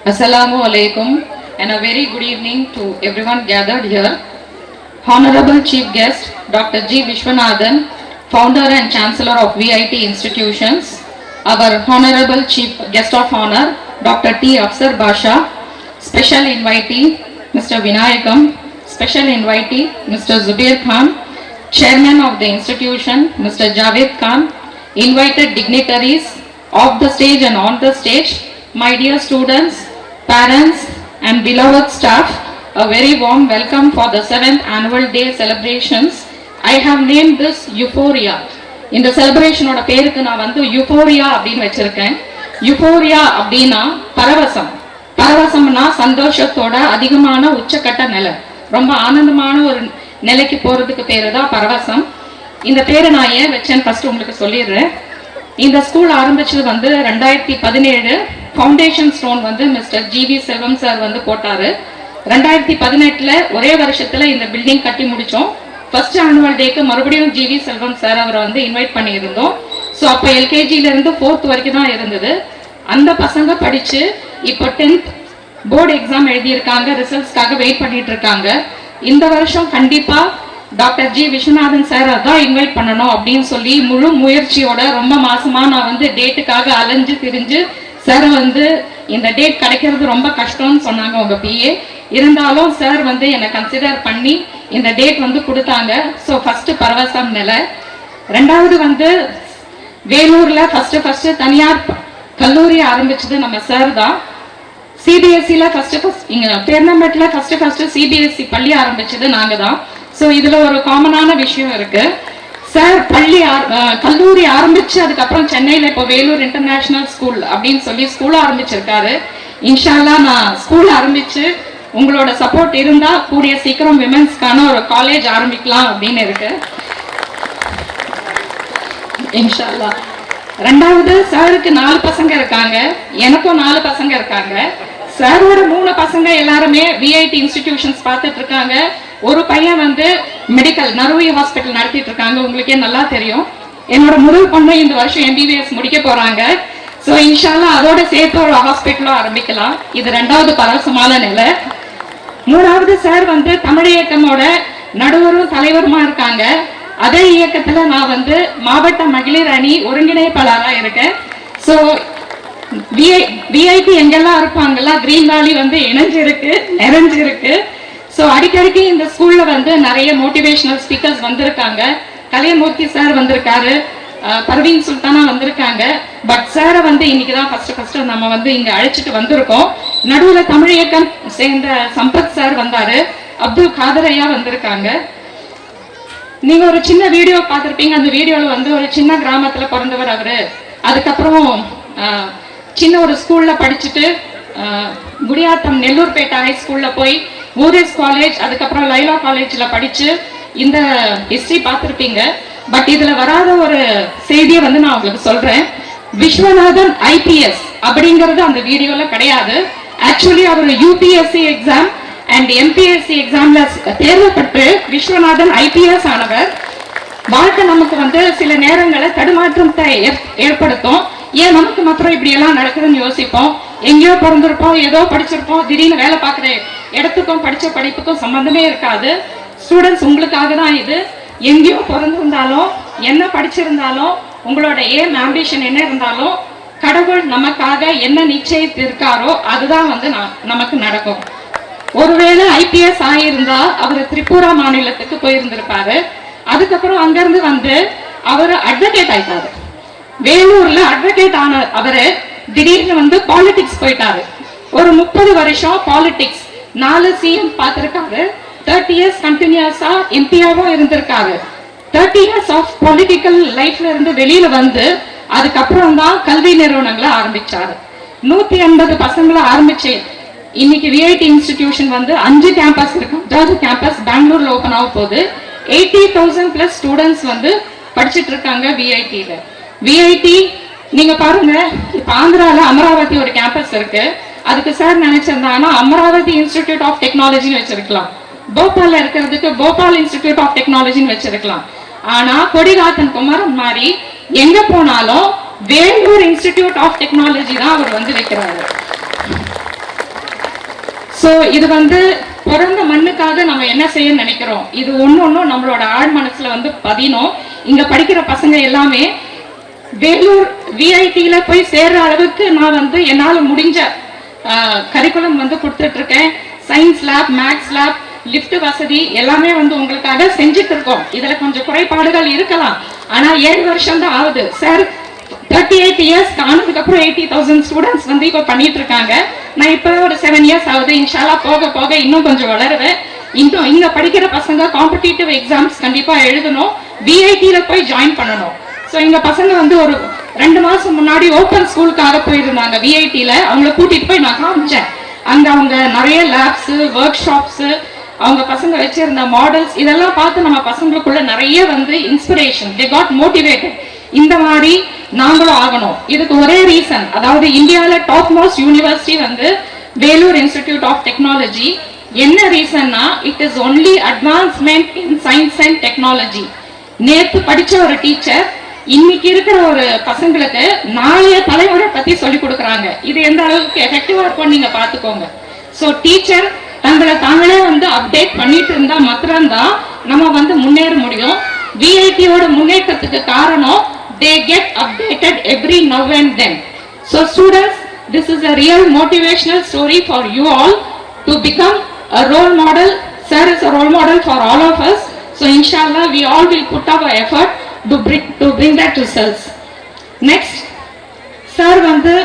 Assalamu alaikum and a very good evening to everyone gathered here. Honorable Chief Guest Dr. G. Vishwanathan, Founder and Chancellor of VIT Institutions. Our Honorable Chief Guest of Honor Dr. T. Afsar Basha. Special invitee Mr. Vinayakam. Special invitee Mr. Zubair Khan. Chairman of the institution Mr. Javed Khan. Invited dignitaries off the stage and on the stage. My dear students, parents and beloved staff, a very warm welcome for the 7th annual day celebrations. I have named this Euphoria. இந்த செலிப்ரேஷனோட பேருக்கு நான் வந்து euphoria அப்படின்னு வச்சிருக்கேன். Euphoria அப்படின்னா பரவசம். பரவசம்னா சந்தோஷத்தோட அதிகமான உச்சக்கட்ட நிலை, ரொம்ப ஆனந்தமான ஒரு நிலைக்கு போறதுக்கு பேரு தான் பரவசம். இந்த பேரை நான் ஏன் வச்சேன்னு ஃபர்ஸ்ட் உங்களுக்கு சொல்லிடுறேன். இந்த ஸ்கூல் ஆரம்பிச்சது வந்து 2017. ஃபவுண்டேஷன் ஸ்டோன் வந்து மிஸ்டர் ஜிவி செல்வம் சார் வந்து போட்டாரு. 2018 ஒரே வருஷத்துல இந்த பில்டிங் கட்டி முடிச்சோம். ஃபர்ஸ்ட் ஆனுவல் டேக்கு மறுபடியும் ஜிவி செல்வம் சார் அவரை வந்து இன்வைட் பண்ணியிருந்தோம். ஸோ அப்போ எல்கேஜில இருந்து 4th வரைக்கும் தான் இருந்தது. அந்த பசங்க படிச்சு இப்போ 10th போர்டு எக்ஸாம் எழுதியிருக்காங்க, ரிசல்ட்ஸ்க்காக வெயிட் பண்ணிட்டு இருக்காங்க. இந்த வருஷம் கண்டிப்பா டாக்டர் ஜி விஸ்வநாதன் சார் அதான் இன்வைட் பண்ணணும் அப்படின்னு சொல்லி முழு முயற்சியோட ரொம்ப மாசமா நான் வந்து டேட்டுக்காக அலைஞ்சு திரிஞ்சு, சார் வந்து இந்த டேட் கிடைக்கிறது ரொம்ப கஷ்டம்னு சொன்னாங்க உங்க பிஏ. இருந்தாலும் சார் வந்து என்னை கன்சிடர் பண்ணி இந்த டேட் வந்து கொடுத்தாங்க. ஸோ ஃபர்ஸ்ட் பரவசம் நிலை. ரெண்டாவது வந்து வேலூர்ல ஃபர்ஸ்ட் தனியார் கல்லூரி ஆரம்பிச்சது நம்ம சார் தான். சிபிஎஸ்சில ஃபர்ஸ்ட் இங்க பேர்னம்பேட்ல ஃபர்ஸ்ட் சிபிஎஸ்சி பள்ளி ஆரம்பிச்சது நாங்க தான். ஸோ இதுல ஒரு காமனான விஷயம் இருக்கு. சார் கல்லூரி ஆரம்பிச்சு அதுக்கப்புறம் சென்னையில இப்போ வேலூர் இன்டர்நேஷனல் ஸ்கூல் அப்படின்னு சொல்லி ஸ்கூல் ஆரம்பிச்சிருக்காரு. இன்ஷால்லா நான் ஸ்கூல் ஆரம்பிச்சு உங்களோட சப்போர்ட் இருந்தா கூடிய சீக்கிரம் விமென்ஸ்க்கான ஒரு காலேஜ் ஆரம்பிக்கலாம் அப்படின்னு இருக்கு இன்ஷால்லா. ரெண்டாவது சாருக்கு 4 பசங்க இருக்காங்க, எனக்கும் 4 பசங்க இருக்காங்க. சாரோட 3 பசங்க எல்லாருமே விஐடி இன்ஸ்டிடியூஷன்ஸ் பார்த்துட்டு இருக்காங்க. ஒரு பையன் வந்து மெடிக்கல் நறுவி ஹாஸ்பிட்டல் நடத்திட்டு இருக்காங்க, உங்களுக்கே நல்லா தெரியும். என்னோட முதல் பொண்ணு இந்த வருஷம் எம்பிபிஎஸ் முடிக்க போறாங்க. ஸோ இன்ஷால்லா அதோட சேர்த்து ஒரு ஹாஸ்பிட்டலும் ஆரம்பிக்கலாம். இது 2வது பரவசமான நிலை. 3வது சார் வந்து தமிழ் இயக்கமோட நடுவரும் தலைவருமா இருக்காங்க. அதே இயக்கத்துல நான் வந்து மாவட்ட மகளிர் அணி ஒருங்கிணைப்பாளராக இருக்கேன். ஸோ விஐடி எங்கெல்லாம் இருப்பாங்கல்ல கிரீன் வேலி வந்து இணைஞ்சிருக்கு, நிறைஞ்சிருக்கு. ஸோ அடிக்கடிக்கு இந்த ஸ்கூல்ல வந்து நிறைய மோட்டிவேஷனல் ஸ்பீக்கர்ஸ் வந்திருக்காங்க. கலையமூர்த்தி சார் வந்திருக்காரு, பர்வீன் சுல்தானா வந்திருக்காங்க. பட் சாரை வந்து இன்னைக்கு தான் ஃபர்ஸ்ட் நம்ம வந்து இங்க அழைச்சிட்டு வந்திருக்கோம். நடுவில் தமிழ் இயக்கம் சேர்ந்த சம்பத் சார் வந்தாரு, அப்துல் காதரையா வந்திருக்காங்க. நீங்க ஒரு சின்ன வீடியோ பார்த்திருப்பீங்க. அந்த வீடியோல வந்து ஒரு சின்ன கிராமத்துல பிறந்தவர் அவரு. அதுக்கப்புறம் சின்ன ஒரு ஸ்கூல்ல படிச்சுட்டு குடியாத்தம் நெல்லூர்பேட்டை ஹை ஸ்கூல்ல போய் ஊரேஸ் காலேஜ், அதுக்கப்புறம் லைலா காலேஜ்ல படிச்சு இந்த ஹிஸ்டரி பார்த்திருப்பீங்க. பட் இதுல வராத ஒரு செய்தியை வந்து நான் உங்களுக்கு சொல்றேன். விஸ்வநாதன் ஐபிஎஸ் அப்படிங்கிறது அந்த வீடியோல கிடையாது. ஆக்சுவலி அவர் யூபிஎஸ்சி எக்ஸாம் அண்ட் எம்பிஎஸ்சி எக்ஸாம்ல தேர்வு பெற்று விஸ்வநாதன் ஐபிஎஸ் ஆனவர். வாழ்க்கை நமக்கு வந்து சில நேரங்களை தடுமாற்றத்தை ஏற்படுத்தும். ஏன் நமக்கு மாத்திரம் இப்படி எல்லாம் நடக்குதுன்னு யோசிப்போம். எங்கேயோ பிறந்திருப்போம், ஏதோ படிச்சிருப்போம், திடீர்னு வேலை பார்க்குற இடத்துக்கும் படிச்ச படிப்புக்கும் சம்பந்தமே இருக்காது. ஸ்டூடெண்ட்ஸ் உங்களுக்காக தான் இது. எங்கேயோ பிறந்திருந்தாலும் என்ன படிச்சிருந்தாலும் உங்களோட ஏம் ஆம்பிஷன் என்ன இருந்தாலும் கடவுள் நமக்காக என்ன நிச்சயித்திருக்காரோ அதுதான் வந்து நமக்கு நடக்கும். ஒருவேளை ஐபிஎஸ் ஆகியிருந்தா அவர் திரிபுரா மாநிலத்துக்கு போயிருந்திருப்பாரு. அதுக்கப்புறம் அங்கிருந்து வந்து அவர் அட்வொகேட் ஆயிட்டாரு. வேலூர்ல அட்வொகேட் ஆன அவரு திடீர்னு வந்து பாலிடிக்ஸ் போயிட்டாரு. ஒரு 30 வருஷம் பாலிடிக்ஸ், 4 சிஎம் பார்த்திருக்காரு. 30 இயர்ஸ் கண்டினியூஸா எம்பியாவும் இருந்திருக்காரு. 30 இயர்ஸ் ஆஃப் பொலிட்டிக்கல் லைஃப்ல இருந்து வெளியில வந்து அதுக்கப்புறம் தான் கல்வி நிறுவனங்களை ஆரம்பிச்சாரு. 180 பசங்களை ஆரம்பிச்சு இன்னைக்கு விஐடி இன்ஸ்டிடியூஷன் வந்து 5 கேம்பஸ் இருக்கு. 3rd கேம்பஸ் பெங்களூர்ல ஓபன் ஆக போகுது. 80,000+ ஸ்டூடெண்ட்ஸ் வந்து படிச்சுட்டு இருக்காங்க விஐடில. விஐடி நீங்க பாருங்க, இப்ப ஆந்திரால அமராவதி ஒரு கேம்பஸ் இருக்கு. அதுக்கு சார் நினைச்சிருந்தாங்கன்னா அமராவதி இன்ஸ்டிடியூட் ஆஃப் டெக்னாலஜின்னு வச்சிருக்கலாம். போபால்ல இருக்கிறதுக்கு போபால் இன்ஸ்டிடியூட் ஆஃப் டெக்னாலஜின்னு வச்சிருக்கலாம். ஆனா கொடிகாத்தன் குமரன் மாதிரி எங்க போனாலும் வேலூர் இன்ஸ்டிடியூட் ஆஃப் டெக்னாலஜி தான் அவர் வந்து வைக்கிறாரு. ஸோ இது வந்து பிறந்த மண்ணுக்காக நம்ம என்ன செய்ய நினைக்கிறோம், இது ஒன்றும் நம்மளோட ஆழ் மனசுல வந்து பதினோம். இங்க படிக்கிற பசங்க எல்லாமே வேலூர் விஐடியில போய் சேர்ற அளவுக்கு நான் வந்து என்னால் முடிஞ்ச கரிக்குலம் வந்து கொடுத்துட்டு இருக்கேன். Science lab, maths lab, lift வசதி எல்லாமே வந்து உங்களுக்காக செஞ்சுட்டு இருக்கோம். இதுல கொஞ்சம் குறைபாடுகள் இருக்கலாம், ஆனா 7 வருஷம் தான் ஆகுது சார். 38 இயர்ஸ் ஆனதுக்கு அப்புறம் 80,000 ஸ்டூடெண்ட்ஸ் வந்து இப்ப பண்ணிட்டு இருக்காங்க. நான் இப்ப ஒரு 7 இயர்ஸ் ஆகுது. இன்ஷால்லா போக போக இன்னும் கொஞ்சம் வளருவேன். இன்னும் இங்க படிக்கிற பசங்க காம்படிட்டிவ் எக்ஸாம்ஸ் கண்டிப்பா எழுதணும், விஐடியில போய் ஜாயின் பண்ணணும். ஸோ எங்க பசங்க வந்து ஒரு 2 மாசம் முன்னாடி ஓப்பன் ஸ்கூலுக்காக போயிருந்தாங்க விஐடியில. அவங்கள கூட்டிட்டு போய் நான் காமிச்சேன். அங்க அவங்க நிறைய லேப்ஸ், ஒர்க் ஷாப்ஸ், அவங்க பசங்க வச்சிருந்த மாடல்ஸ் இதெல்லாம் பார்த்து நம்ம பசங்களுக்குள்ள நிறைய வந்து இன்ஸ்பிரேஷன், தே காட் மோட்டிவேட்டட். இந்த மாதிரி நாங்களும் ஆகணும். இதுக்கு ஒரே ரீசன், அதாவது இந்தியாவில் டாப் மோஸ்ட் யூனிவர்சிட்டி வந்து வேலூர் இன்ஸ்டிடியூட் ஆஃப் டெக்னாலஜி. என்ன ரீசன்னா, it is only advancement in science and technology. நேற்று படிச்ச ஒரு டீச்சர் இன்னைக்கு இருக்கிற ஒரு பசங்களுக்கு நாளைய தலைமுறை பத்தி சொல்லி கொடுக்குறாங்க. இது எந்த அளவுக்கு எஃபெக்டிவா இருக்கும் நீங்க பாத்துக்கோங்க. ஸோ டீச்சர் தங்களை தாங்களே வந்து அப்டேட் பண்ணிட்டு இருந்தா மாத்திரம்தான் நம்ம வந்து முன்னேற முடியும். விஐடியோட முன்னேற்றத்துக்கு காரணம் they get updated every now and then. So students, this is a real motivational story for you all to become a role model. Sir is a role model for all of us. So inshallah we all will put our effort to bring that results. Next, sir வந்து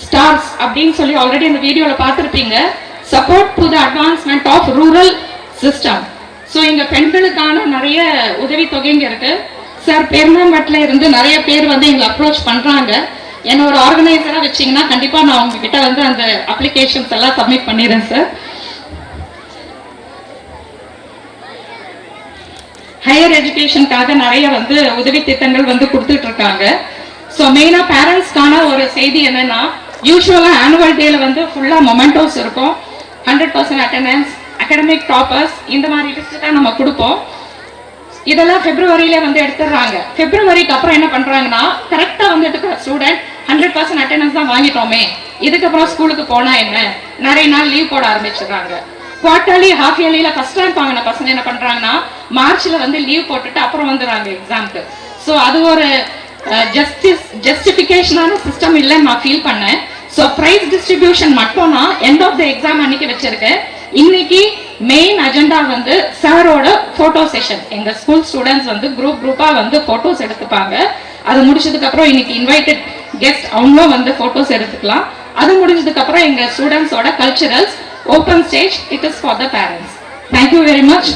stars அப்படின்னு சொல்லி already இந்த வீடியோல பார்த்திருப்பீங்க. Support to the advancement of rural system. So இங்க பெண்களுக்கான நிறைய உதவி தொகைங்க இருக்கு. சார் பெருமாம்பட்டில இருந்து நிறைய பேர் வந்து எங்களை அப்ரோச் பண்றாங்க. என்ன ஒரு ஆர்கனைசரா வச்சீங்கன்னா கண்டிப்பா நான் உங்ககிட்ட வந்து அந்த அப்ளிகேஷன்ஸ் எல்லாம் சப்மிட் பண்ணிடுறேன் சார். ஹையர் எஜுகேஷனுக்காக நிறைய வந்து உதவி திட்டங்கள் வந்து கொடுத்துட்டு இருக்காங்க. ஸோ மெயினா பேரண்ட்ஸ்க்கான ஒரு செய்தி என்னன்னா, யூஸ்வலா ஆனுவல் டேல வந்து ஃபுல்லா மொமெண்டோஸ் இருக்கும், 100% அட்டெண்டன்ஸ், அகாடமிக் டாப்பர்ஸ், இந்த மாதிரி லிஸ்ட் தான் நம்ம கொடுப்போம். இதெல்லாம் பிப்ரவரியில வந்து எடுத்துடுறாங்க. பிப்ரவரிக்கு அப்புறம் என்ன பண்றாங்கன்னா, கரெக்டா வந்து எடுக்கிற ஸ்டூடெண்ட் 100% அட்டெண்டன்ஸ் தான் வாங்கிட்டோமே, இதுக்கப்புறம் ஸ்கூலுக்கு போனா என்ன, நிறைய நாள் லீவ் போட ஆரம்பிச்சிடுறாங்க. குவார்டர்லி, ஹாஃப் இயர்லியில ஃபர்ஸ்ட் ரேங்க் வாங்கின பசங்க என்ன பண்றாங்கன்னா, மார்ச்ல வந்து லீவ் போட்டுட்டு அப்புறம் வந்துடுறாங்க எக்ஸாம்க்கு. ஸோ அது ஒரு ஜஸ்டிஃபிகேஷனான சிஸ்டம் இல்லைன்னு நான் ஃபீல் பண்ணேன். ஸோ ப்ரைஸ் டிஸ்ட்ரிபியூஷன் மட்டும் நான் எண்ட் ஆஃப் த எக்ஸாம் அன்னைக்கு வச்சிருக்கேன். இன்னைக்கு மெயின் அஜெண்டா வந்து சாரோட போட்டோ செஷன். எங்க ஸ்கூல் ஸ்டூடெண்ட்ஸ் வந்து குரூப்பா வந்து போட்டோஸ் எடுத்துப்பாங்க. அது முடிச்சதுக்கு அப்புறம் இன்னைக்கு இன்வைட்டட் கெஸ்ட் அவங்களும் வந்து போட்டோஸ் எடுத்துக்கலாம். அது முடிஞ்சதுக்கு அப்புறம் எங்க ஸ்டூடெண்ட்ஸோட culturals open stage, it is for the parents. Thank you very much.